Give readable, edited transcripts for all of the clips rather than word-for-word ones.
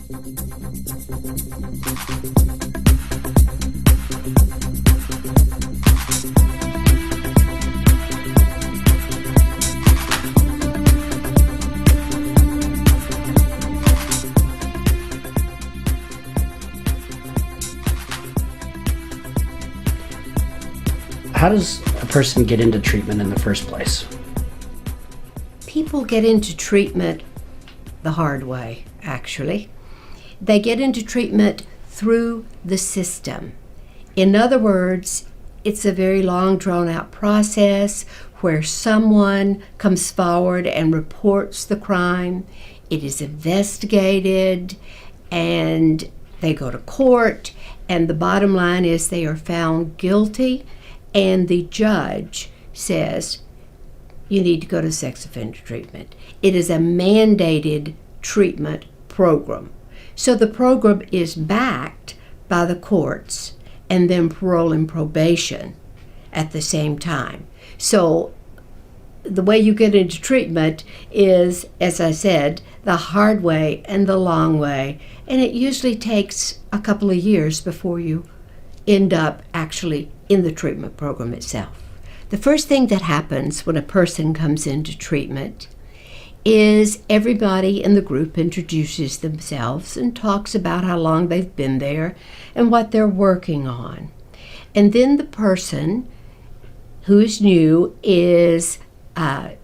How does a person get into treatment in the first place? People get into treatment the hard way, actually. They get into treatment through the system. In other words, it's a very long, drawn-out process where someone comes forward and reports the crime. It is investigated, and they go to court, and the bottom line is they are found guilty, and the judge says, you need to go to sex offender treatment. It is a mandated treatment program. So the program is backed by the courts and then parole and probation at the same time. So the way you get into treatment is, as I said, the hard way and the long way. And it usually takes a couple of years before you end up actually in the treatment program itself. The first thing that happens when a person comes into treatment is everybody in the group introduces themselves and talks about how long they've been there and what they're working on. And then the person who is new is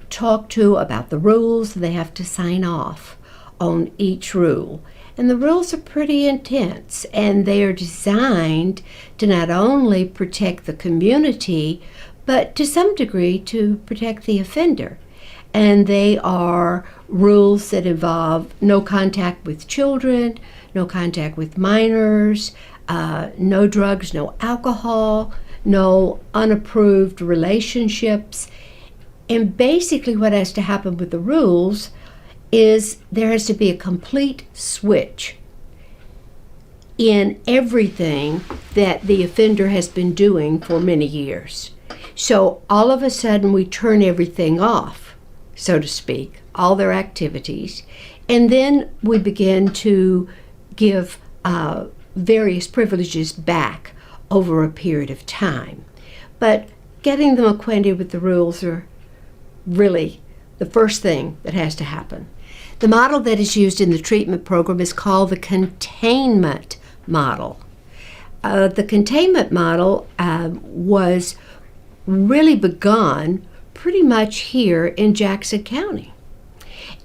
talked to about the rules. They have to sign off on each rule. And the rules are pretty intense, and they are designed to not only protect the community, but to some degree to protect the offender. And they are rules that involve no contact with children, no contact with minors, no drugs, no alcohol, no unapproved relationships. And basically what has to happen with the rules is there has to be a complete switch in everything that the offender has been doing for many years. So all of a sudden we turn everything off, so to speak, all their activities, and then we begin to give various privileges back over a period of time. But getting them acquainted with the rules are really the first thing that has to happen. The model that is used in the treatment program is called the Containment Model. The Containment Model was really begun pretty much here in Jackson County.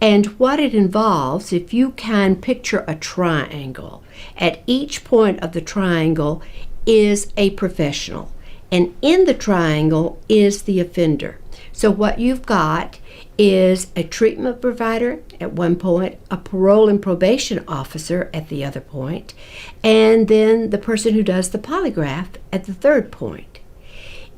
And what it involves, if you can picture a triangle, at each point of the triangle is a professional, and in the triangle is the offender. So what you've got is a treatment provider at one point, a parole and probation officer at the other point, and then the person who does the polygraph at the third point.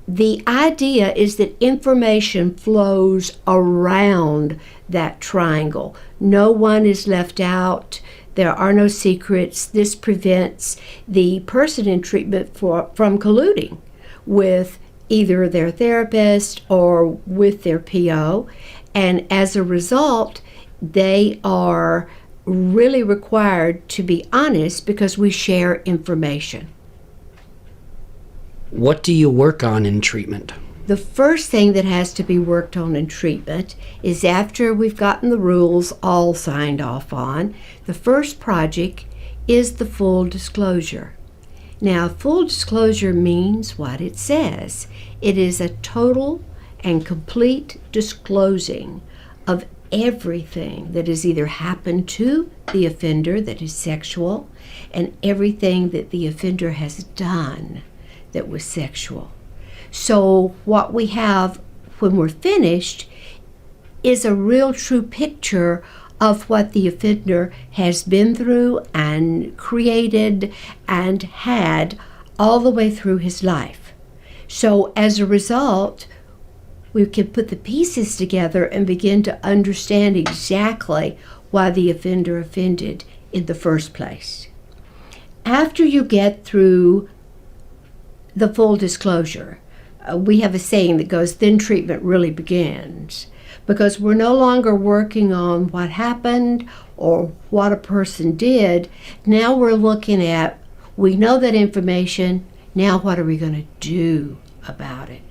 The idea is that information flows around that triangle. No one is left out. There are no secrets. This prevents the person in treatment from colluding with either their therapist or with their PO. And as a result, they are really required to be honest because we share information. What do you work on in treatment? The first thing that has to be worked on in treatment is after we've gotten the rules all signed off on, the first project is the full disclosure. Now, full disclosure means what it says. It is a total and complete disclosing of everything that has either happened to the offender that is sexual and everything that the offender has done that was sexual. So what we have when we're finished is a real true picture of what the offender has been through and created and had all the way through his life. So as a result, we can put the pieces together and begin to understand exactly why the offender offended in the first place. After you get through the full disclosure, we have a saying that goes, then treatment really begins. because we're no longer working on what happened or what a person did. Now we're looking at, we know that information, now what are we going to do about it?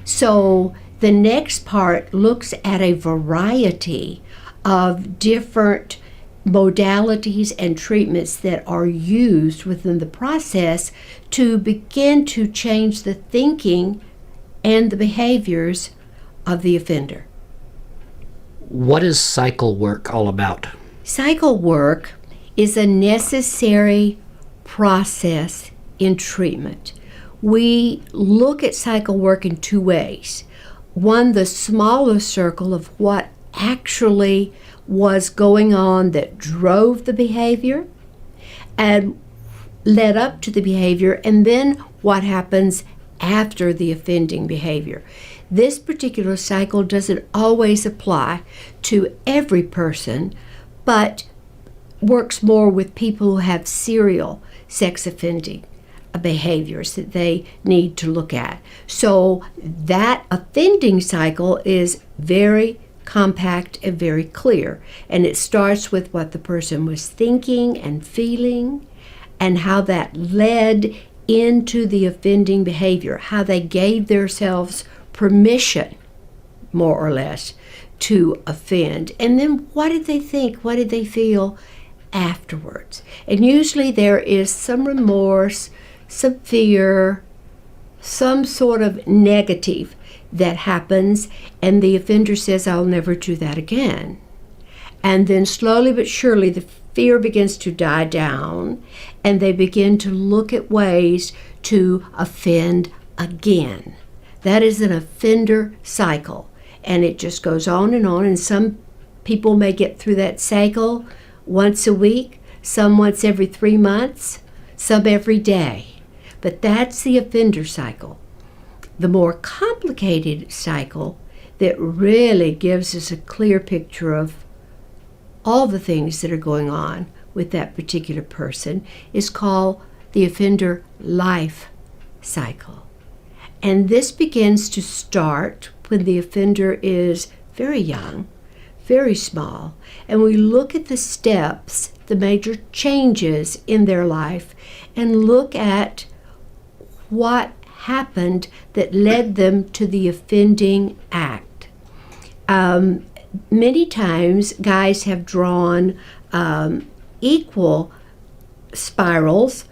So the next part looks at a variety of different modalities and treatments that are used within the process to begin to change the thinking and the behaviors of the offender. What is cycle work all about? Cycle work is a necessary process in treatment. We look at cycle work in two ways. One, the smaller circle of what actually was going on that drove the behavior and led up to the behavior, and then what happens after the offending behavior. This particular cycle doesn't always apply to every person, but works more with people who have serial sex offending behaviors that they need to look at. So that offending cycle is very compact and very clear, and it starts with what the person was thinking and feeling and how that led into the offending behavior, how they gave themselves permission, more or less, to offend. And then what did they think? What did they feel afterwards? And usually there is some remorse, some fear, some sort of negative that happens, and the offender says, I'll never do that again. And then slowly but surely the fear begins to die down, and they begin to look at ways to offend again. That is an offender cycle, and it just goes on, and some people may get through that cycle once a week, some once every 3 months, some every day. But that's the offender cycle. The more complicated cycle that really gives us a clear picture of all the things that are going on with that particular person is called the offender life cycle. And this begins to start when the offender is very young, very small, and we look at the steps, the major changes in their life, and look at what happened that led them to the offending act. Many times guys have drawn equal spirals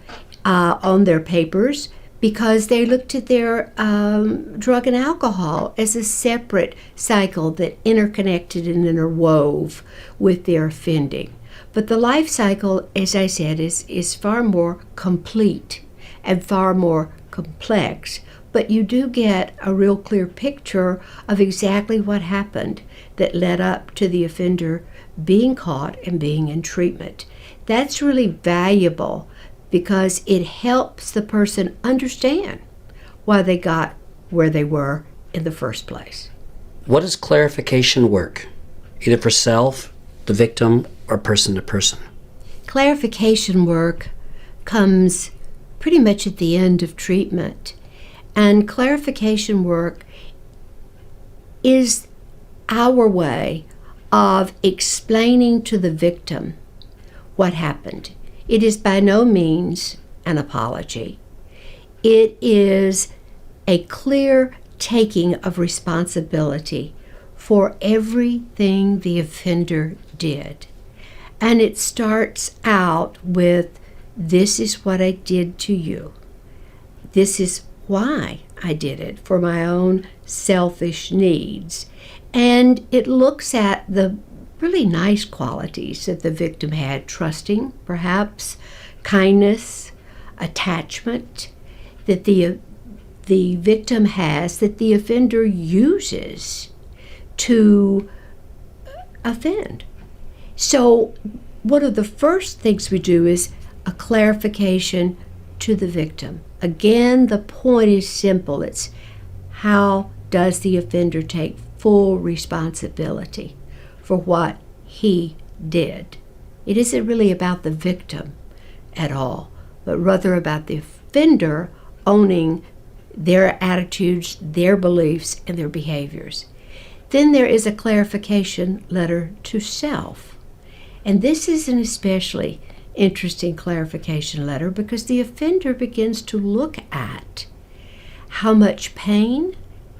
on their papers because they looked at their drug and alcohol as a separate cycle that interconnected and interwove with their offending. But the life cycle, as I said, is far more complete and far more complex, but you do get a real clear picture of exactly what happened that led up to the offender being caught and being in treatment. That's really valuable because it helps the person understand why they got where they were in the first place. What is clarification work, either for self, the victim, or person to person? Clarification work comes pretty much at the end of treatment. And clarification work is our way of explaining to the victim what happened. It is by no means an apology. It is a clear taking of responsibility for everything the offender did. And it starts out with, this is what I did to you. This is why I did it, for my own selfish needs. And it looks at the really nice qualities that the victim had, trusting, perhaps, kindness, attachment, that the victim has, that the offender uses to offend. So one of the first things we do is a clarification to the victim. Again, the point is simple. It's how does the offender take full responsibility for what he did? It isn't really about the victim at all, but rather about the offender owning their attitudes, their beliefs, and their behaviors. Then there is a clarification letter to self. And this is an especially interesting clarification letter because the offender begins to look at how much pain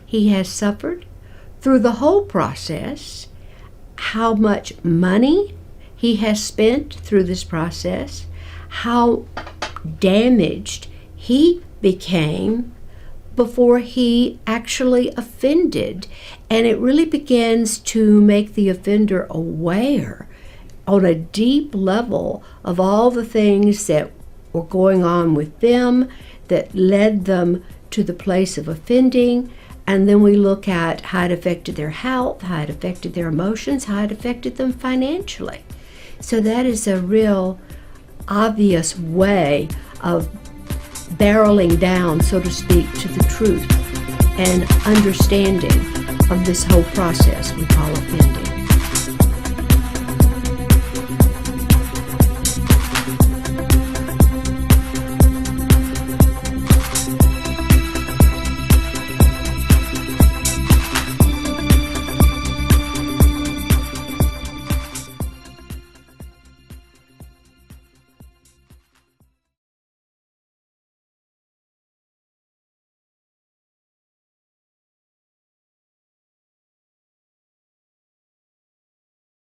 he has suffered through the whole process, how much money he has spent through this process, how damaged he became before he actually offended. And it really begins to make the offender aware on a deep level of all the things that were going on with them that led them to the place of offending. And then we look at how it affected their health, how it affected their emotions, how it affected them financially. So that is a real obvious way of barreling down, so to speak, to the truth and understanding of this whole process we call offending.